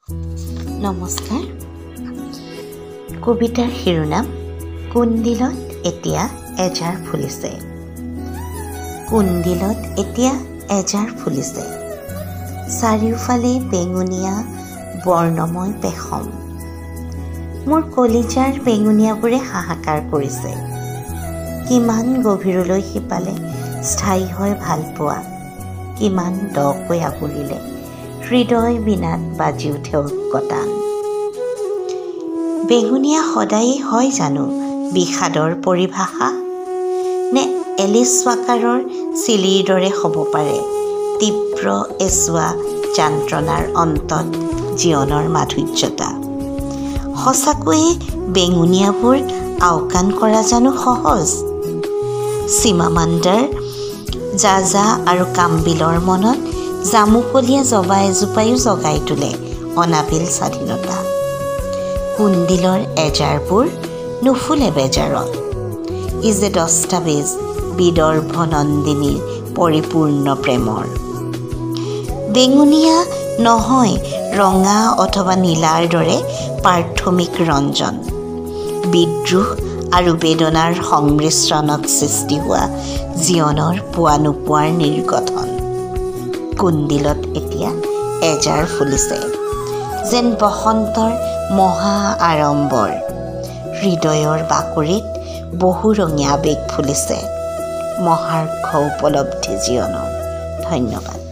নমস্কাৰ। কবিতাৰ শিৰোনাম কুন্দিলত এতিয়া এজাৰ ফুলিছে। কুন্দিলত এতিয়া এজাৰ ফুলিছে, চাৰিওফালে বেঙুনীয়া বৰ্ণময় পেখম। মোৰ কলিজাৰ বেঙুনীয়াবোৰে হাহাকাৰ কৰিছে। কিমান গভীৰলৈ সিপালে স্থায়ী হয় ভালপোৱা, কিমান দকৈ আগুৰিলে হৃদয় বিনাত বাজি উঠে ঐক্যতান। বেঙুনীয়া সদায়েই হয় জানো বিষাদৰ পৰিভাষা, নে এলিছ ৱাকাৰৰ চিলিৰ দৰে হ'ব পাৰে তীব্ৰ এচুৱা যান্ত্ৰণাৰ অন্তত জীৱনৰ মাধুৰ্যতা। সঁচাকৈয়ে বেঙুনীয়াবোৰ আওকাণ কৰা জানো সহজ? চিমামাণ্ডাৰ, জাজা আৰু কাম্বিলৰ মনত জামুকলীয়া জবা এজোপায়ো জগাই তোলে অনাবিল স্বাধীনতা। কুন্দিলৰ এজাৰবোৰ নুফুলে বেজাৰত, ই যে দস্তাবেজ বিদৰ্ভ নন্দিনীৰ পৰিপূৰ্ণ প্ৰেমৰ। বেঙুনীয়া নহয় ৰঙা অথবা নীলাৰ দৰে প্ৰাথমিক ৰঞ্জন, বিদ্ৰোহ আৰু বেদনাৰ সংমিশ্ৰণত সৃষ্টি হোৱা জীৱনৰ পোৱা নোপোৱাৰ নিৰ্গঠন। কুন্দিলত এতিয়া এজাৰ ফুলিছে, যেন বসন্তৰ মহা আড়ম্বৰ। হৃদয়ৰ বাকৰিত বহুৰঙীয়া আৱেগ ফুলিছে, মহাৰ্ঘ উপলব্ধি জীৱনৰ। ধন্যবাদ।